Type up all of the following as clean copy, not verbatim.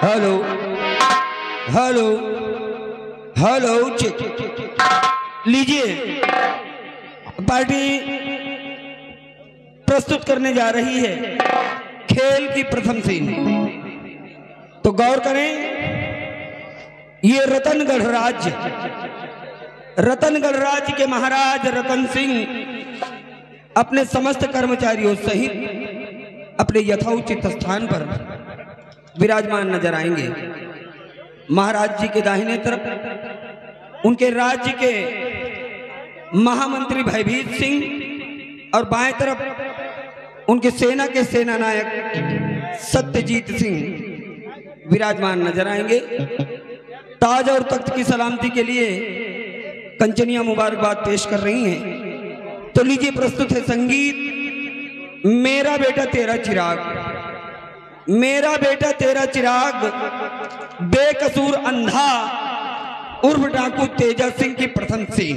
Hello hello hello check लीजिए। Party प्रस्तुत करने जा रही है खेल की प्रथम सीन। तो गौर करें, ये रतनगढ़ राज्य के महाराज रतन सिंह अपने समस्त कर्मचारियों सहित अपने यथोचित स्थान पर विराजमान नजर आएंगे। महाराज जी के दाहिने तरफ उनके राज्य के महामंत्री भयभीत सिंह और बाएं तरफ उनके सेना के सेनानायक सत्यजीत सिंह विराजमान नजर आएंगे। ताज और तख्त की सलामती के लिए कंचनियां मुबारकबाद पेश कर रही हैं। तो लीजिए, प्रस्तुत है संगीत मेरा बेटा तेरा चिराग। मेरा बेटा तेरा चिराग बेकसूर अंधा उर्फ डाकू तेजा सिंह की प्रथम सीन।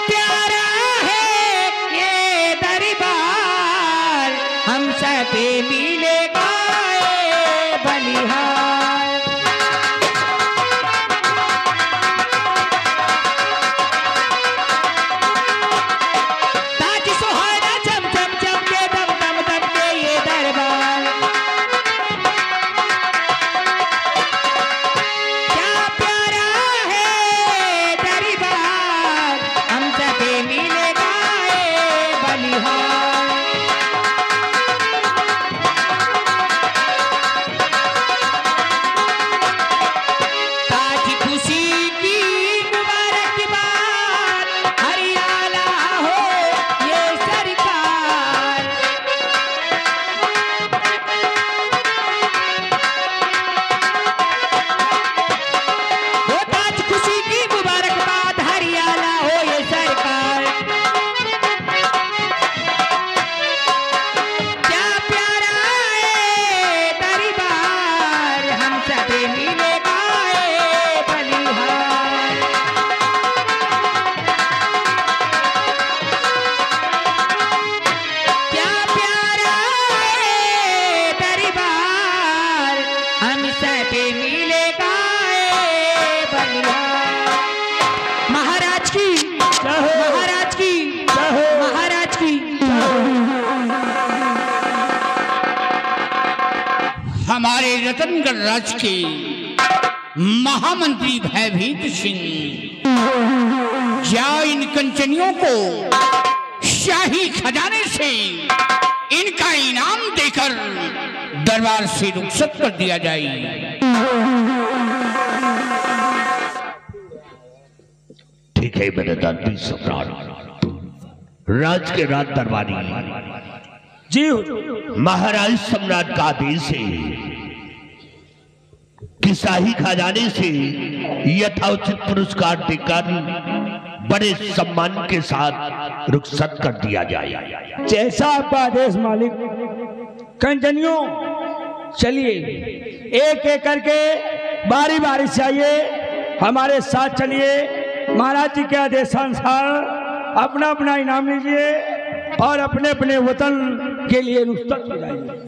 प्यारा है ये दरबार, हम सब मिलेगा बलिहार। हमारे रतनगढ़ राज्य के महामंत्री भयभीत सिंह या इन कंचनियों को शाही खजाने से इनका इनाम देकर दरबार से रुखसत कर दिया जाए। ठीक है मेरे दादी सम्राट, राज के राज दरबारी जी महाराज सम्राट का आदेश है कि शाही खजाने से यथोचित पुरस्कार देकर बड़े सम्मान के साथ रुखसत कर दिया जाए। जैसा आपका आदेश मालिक। कंचनियों चलिए, एक एक करके बारी बारी से आइए, हमारे साथ चलिए। महाराज जी के आदेशानुसार अपना अपना इनाम लीजिए और अपने अपने वतन के लिए नुसरत हो जाइए।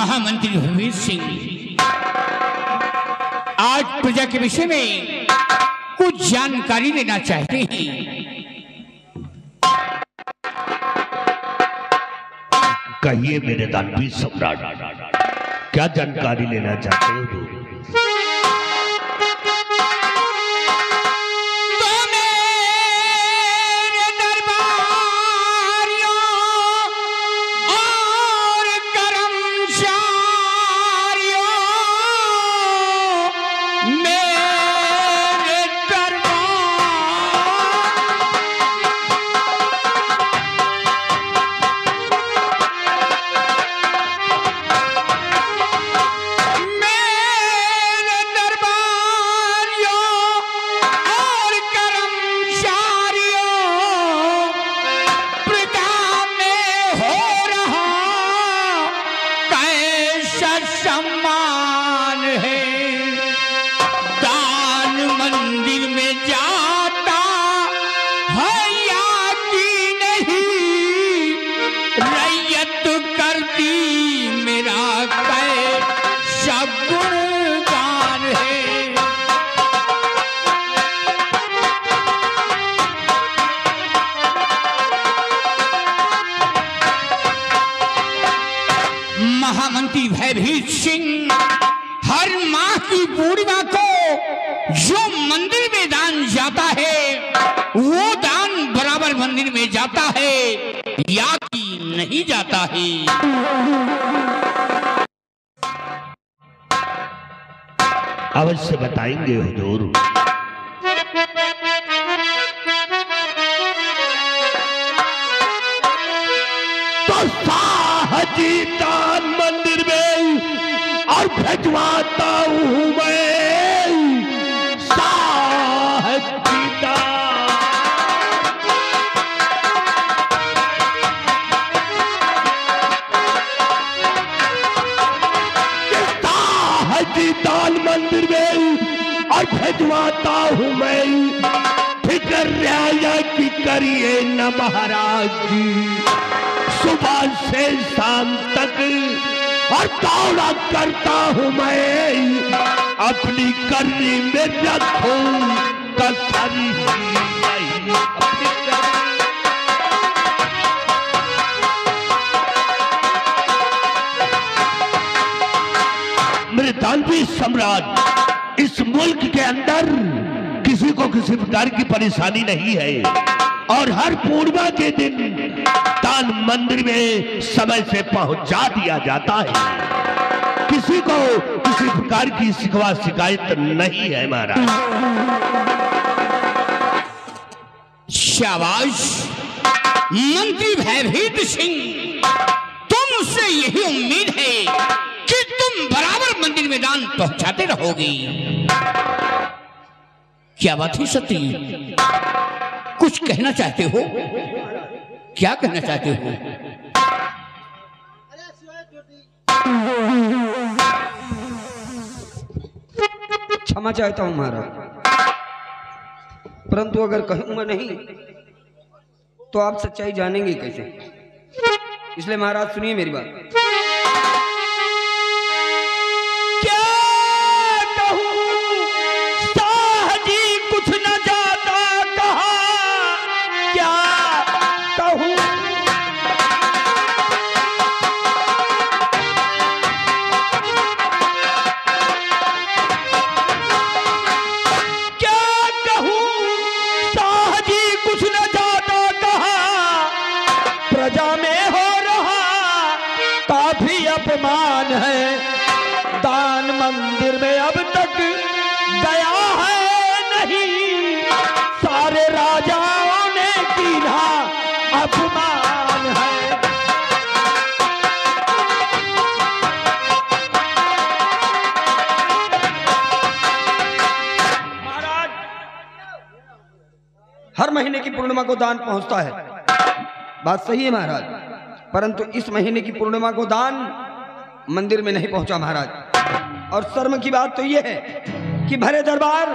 महामंत्री भयभीत सिंह आज प्रजा के विषय में कुछ जानकारी लेना चाहते हैं। कहिए मेरे दानवीर सम्राट, क्या जानकारी लेना चाहते हो? महामंत्री भयभीत सिंह हर माह की पूर्णिमा को जो मंदिर में दान जाता है वो दान बराबर मंदिर में जाता है या कि नहीं जाता है। अवश्य बताएंगे हुजूर। तो साहजी दान मंदिर में और भिजवाता हूं मैं साहजी दान। साहजी दान मंदिर में और भिजवाता हूं मैं, फिक्र रियाया की करिए न महाराज जी। सुबह से शाम तक और दौड़ा करता हूं मैं, अपनी करनी में रखूं कसरी नहीं। मेरे दानवीर सम्राट, इस मुल्क के अंदर किसी को किसी प्रकार की परेशानी नहीं है और हर पूर्णिमा के दिन दान मंदिर में समय से पहुंचा दिया जाता है। किसी को किसी प्रकार की शिकवा शिकायत नहीं है महाराज। शाबाश मंत्री भयभीत सिंह, तुमसे यही उम्मीद है कि तुम बराबर मंदिर में दान पहुंचाते रहोगे। क्या बात है सती, कुछ कहना चाहते हो? क्या कहना चाहते हो? क्षमा चाहता हूं महाराज, परंतु अगर कहूंगा नहीं तो आप सच्चाई जानेंगे कैसे, इसलिए महाराज सुनिए मेरी बात। अपमान है दान मंदिर में अब तक गया है नहीं, सारे राजाओं ने कीना अपमान है। महाराज, हर महीने की पूर्णिमा को दान पहुंचता है, बात सही है महाराज, परंतु इस महीने की पूर्णिमा को दान मंदिर में नहीं पहुंचा महाराज। और शर्म की बात तो यह है कि भरे दरबार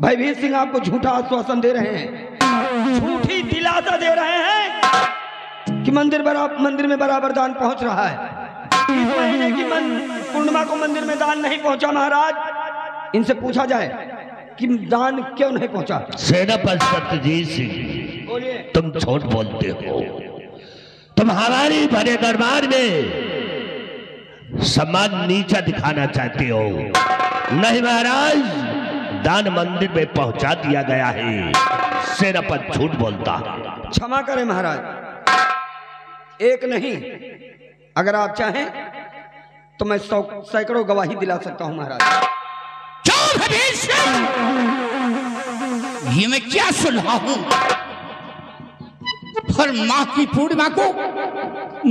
भयभीत सिंह आपको झूठा आश्वासन दे रहे हैं, झूठी दिलासा दे रहे हैं कि मंदिर में बराबर दान पहुंच रहा है, इस महीने की पूर्णिमा को मंदिर में दान नहीं पहुंचा महाराज। इनसे पूछा जाए कि दान क्यों नहीं पहुंचा। सेनापति सत्यजीत सिंह, बोलिए। तुम झूठ बोलते हो। तुम हमारी भरे दरबार में सम्मान नीचा दिखाना चाहते हो। नहीं महाराज, दान मंदिर में पहुंचा दिया गया है। सेनापति झूठ बोलता है। क्षमा करें महाराज, एक नहीं, अगर आप चाहें तो मैं सैकड़ों गवाही दिला सकता हूं महाराज। ये मैं क्या सुन रहा हूं? हर माह की पूर्णिमा को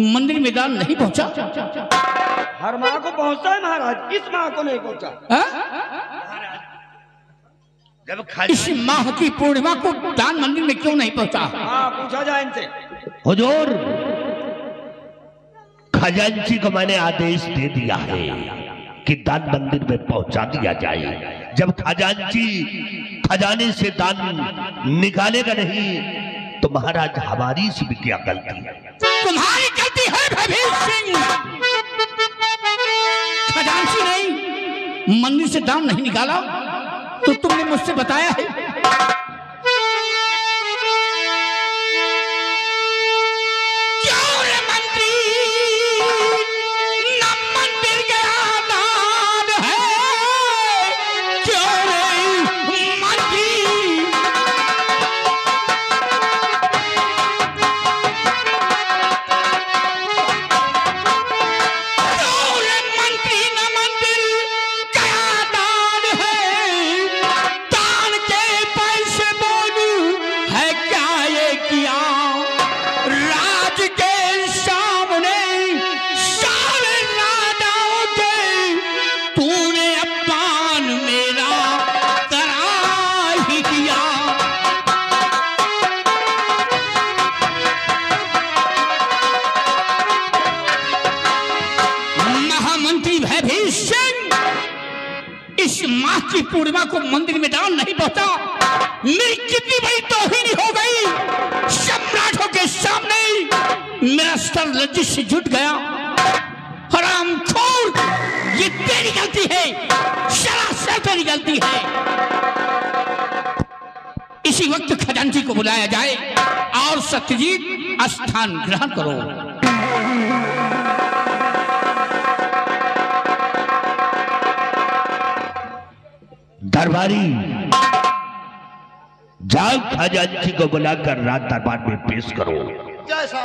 मंदिर में दान नहीं पहुंचा। हर माह को पहुंचता है महाराज, इस माह को नहीं पहुंचा। जब इस माह की पूर्णिमा को दान मंदिर में क्यों नहीं पहुंचा? हाँ, पूछा जाए इनसे। हुजूर, खजांची को मैंने आदेश दे दिया है कि दान मंदिर में पहुंचा दिया जाए। जब खजांची खजाने से दान निकालेगा नहीं तो महाराज हमारी इसमें क्या गलती है? तुम्हारी गलती है भैभीर सिंह। खजांची नहीं, मंदिर से दान नहीं निकाला तो तुमने मुझसे बताया है। क्यों रे मंत्री, न मंदिर गया दान है। क्यों रे मंत्री, की पूर्णिमा को मंदिर में दान नहीं पहुंचा। मेरी कितनी बड़ी तौहीन हो गई। सम्राटों के सामने मेरा सर लज्जित से झुक गया। हरामखोर, ये तेरी गलती है, सरासर तेरी गलती है। इसी वक्त खजांची को बुलाया जाए और सत्यजीत स्थान ग्रहण करो। दरबारी, जाओ खजांची को बुलाकर रात दरबार में पेश करो। जैसा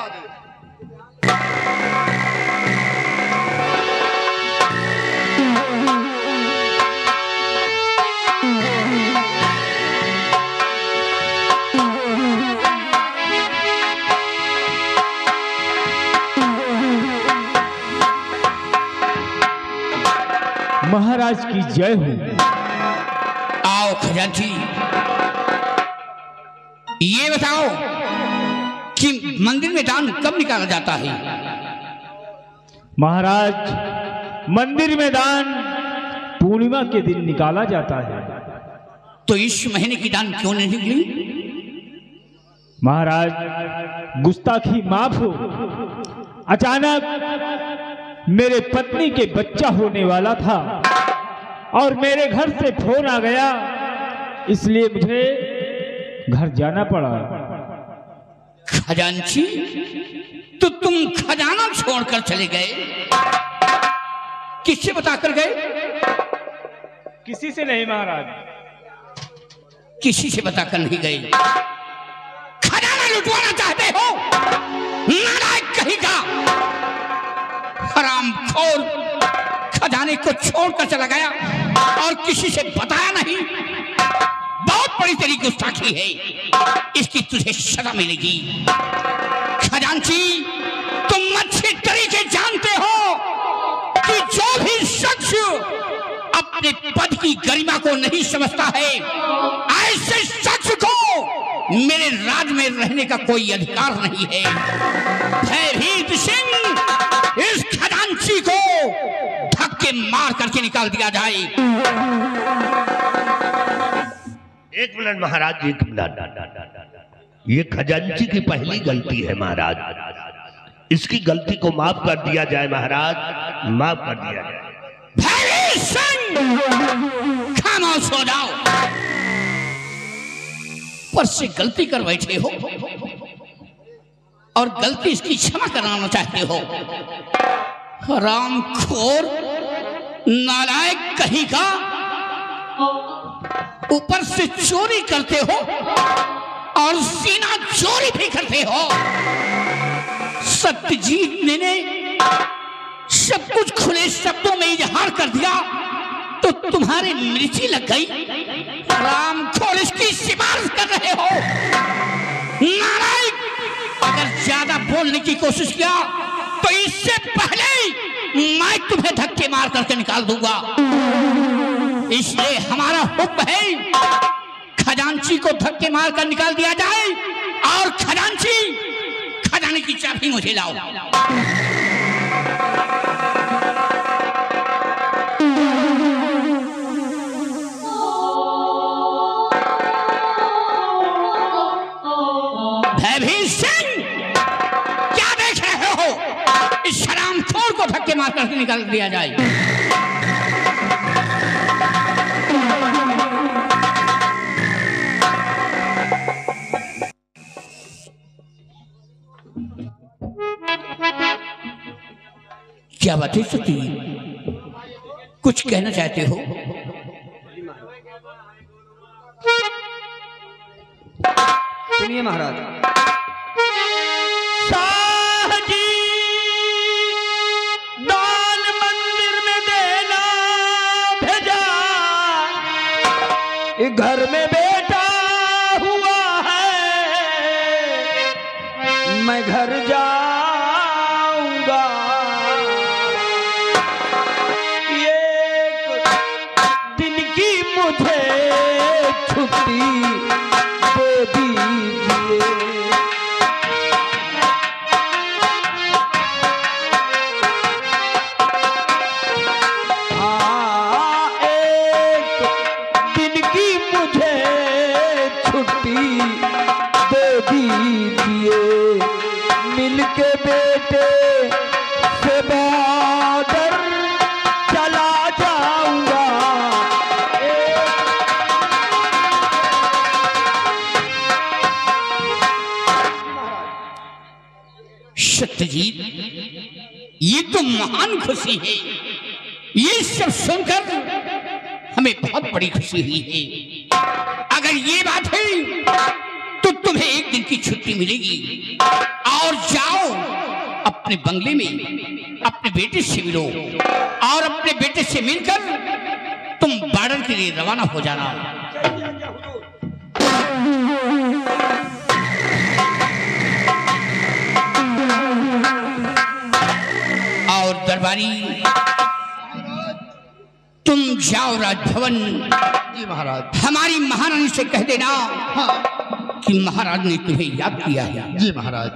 महाराज की जय हो। आओ खजांची, ये बताओ कि मंदिर में दान कब निकाला जाता है? महाराज, मंदिर में दान पूर्णिमा के दिन निकाला जाता है। तो इस महीने की दान क्यों नहीं निकली? महाराज, गुस्ताखी माफ हो। अचानक मेरे पत्नी के बच्चा होने वाला था और मेरे घर से फोन आ गया, इसलिए मुझे घर जाना पड़ा। खजांची, तो तुम खजाना छोड़कर चले गए, किससे बताकर गए? किसी से नहीं महाराज। किसी से बताकर नहीं गए। खजाना लुटवाना चाहते हो? नालायक कहीं का हरामखोर, खजाने को छोड़कर चला गया और किसी से बताया नहीं। बहुत बड़ी तेरी गुस्ताखी है, इसकी तुझे सजा मिलेगी। खजांची, तुम अच्छी तरीके जानते हो कि जो भी शख्स अपने पद की गरिमा को नहीं समझता है, ऐसे शख्स को मेरे राज में रहने का कोई अधिकार नहीं है। भयभीत सिंह, इस खजांची को धक्के मार करके निकाल दिया जाए। एक मिनट महाराज, एक मिनट। ये खजांची की पहली गलती है महाराज। इसकी गलती को माफ कर दिया जाए महाराज, माफ कर दिया जाए। भैरी सिंह, खामोश हो जाओ। पर से गलती कर बैठे हो और गलती इसकी क्षमा कराना चाहते हो। हरामखोर, नालायक कहीं का, ऊपर से चोरी करते हो और सीना चोरी भी करते हो। सत्यजीत ने सब कुछ खुले शब्दों में इजहार कर दिया तो तुम्हारी मिर्ची लग गई। हरामखोर, इसकी सिफारिश कर रहे हो। नालायक, अगर ज्यादा बोलने की कोशिश किया तो इससे पहले मैं तुम्हें धक्के मार करके निकाल दूंगा। इसलिए हमारा हुक्म है खजांची को धक्के मार कर निकाल दिया जाए और खजाने की चाबी मुझे लाओ। भैभी सिंह, क्या देख रहे हो? इस हरामखोर को धक्के मार करके निकाल दिया जाए। क्या बात है सती, कुछ कहना चाहते हो? सुनिए महाराज। शाह जी, दान मंदिर में देना भेजा, एक घर में बेटा हुआ है, मैं घर जाऊंगा। एक दिन की मुझे छुट्टी दे दीजिए। हाँ, एक दिन की मुझे छुट्टी दे दीजिए, मिलके बेटे से बॉर्डर चला जाऊंगा। सत्यजीत, ये तो महान खुशी है। ये सब सुनकर हमें बहुत बड़ी खुशी हुई है। अगर ये बात है तो तुम्हें एक दिन की छुट्टी मिलेगी और जाओ अपने बंगले में अपने बेटे से मिलो और अपने बेटे से मिलकर तुम बॉर्डर के लिए रवाना हो जाना। और दरबारी, तुम जाओ राजभवन। जी महाराज। हमारी महारानी से कह देना कि महाराज ने तुम्हें याद किया है। जी महाराज।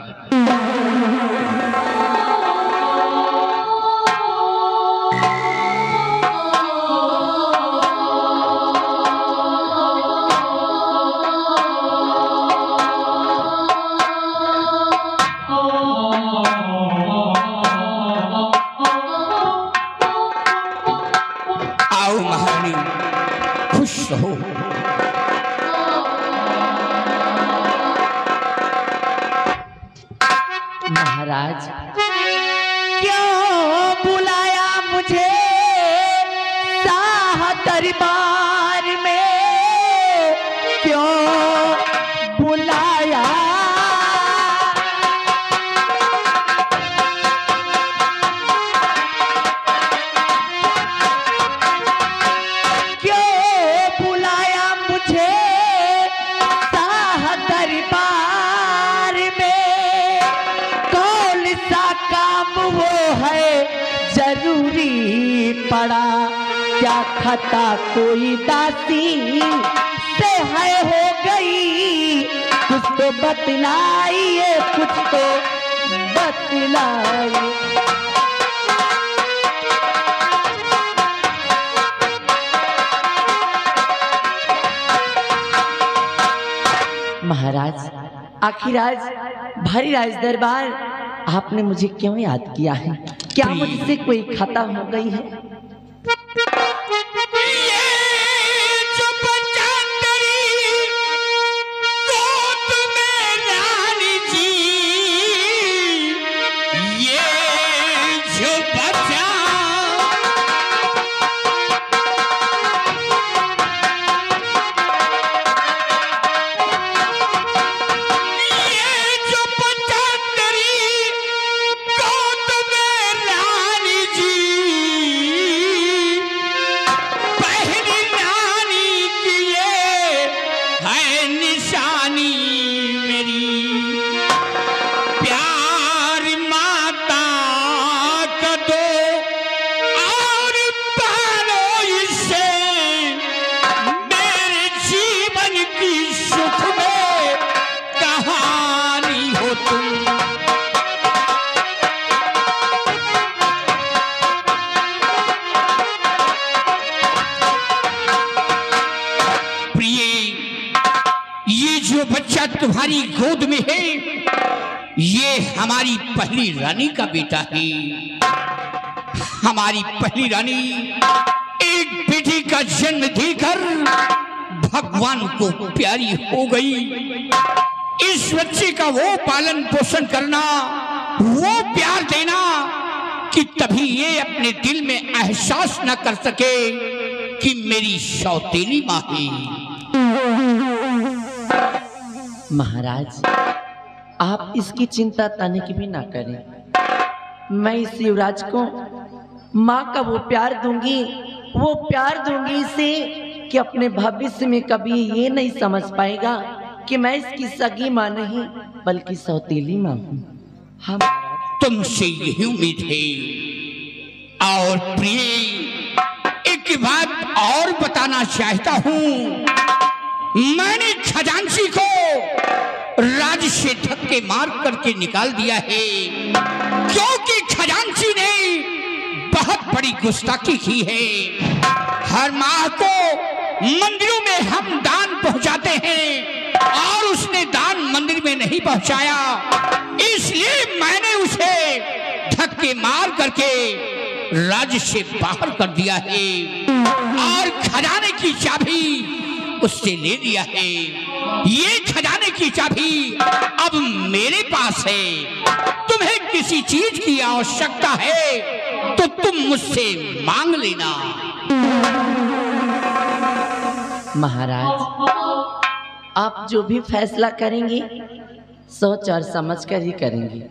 आओ महारानी, खुश रहो। महाराज, क्यों बुलाया मुझे शाह दरबार में? क्यों बुलाया? क्यों बुलाया मुझे शाह दरबार में? कौन सा काम वो है जरूरी पड़ा? क्या खता कोई दासी से है हो गई? कुछ तो बतलाइए, कुछ तो बतलाइए। महाराज, आखिर आज भारी राज दरबार आपने मुझे क्यों याद किया है? क्या मुझसे कोई खता हो गई है? तुम्हारी गोद में है, ये हमारी पहली रानी का बेटा है। हमारी पहली रानी एक बेटी का जन्म देकर भगवान को प्यारी हो गई। इस बच्चे का वो पालन पोषण करना, वो प्यार देना कि तभी ये अपने दिल में एहसास न कर सके कि मेरी सौतेली माँ है। महाराज, आप इसकी चिंता तनिक भी ना करें। मैं इस युवराज को माँ का वो प्यार दूंगी इसे कि अपने भविष्य में कभी ये नहीं समझ पाएगा कि मैं इसकी सगी माँ नहीं बल्कि सौतेली माँ हूँ। हम तुमसे यही उम्मीद है। और प्रिय, एक बात और बताना चाहता हूँ। मैंने खजांची को राज से धक्के मार करके निकाल दिया है, क्योंकि खजांची ने बहुत बड़ी गुस्ताखी की है। हर माह को मंदिरों में हम दान पहुंचाते हैं और उसने दान मंदिर में नहीं पहुंचाया, इसलिए मैंने उसे धक्के मार करके राज्य से बाहर कर दिया है और खजाने की चाबी उससे ले लिया है। ये खजाने की चाबी अब मेरे पास है। तुम्हें किसी चीज की आवश्यकता है तो तुम मुझसे मांग लेना। महाराज, आप जो भी फैसला करेंगे सोच और समझ कर ही करेंगे।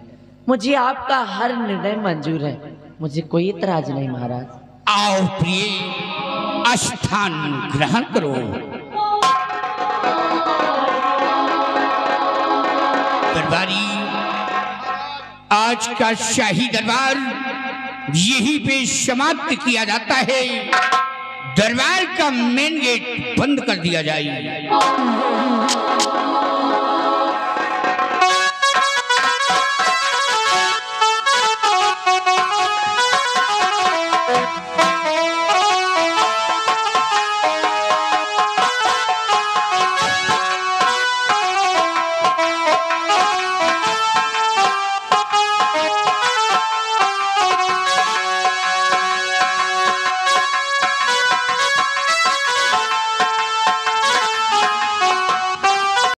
मुझे आपका हर निर्णय मंजूर है, मुझे कोई इतराज नहीं महाराज। आओ प्रिय, स्थान ग्रहण करो। दरबारी, आज का शाही दरबार यहीं पे समाप्त किया जाता है। दरबार का मेन गेट बंद कर दिया जाए।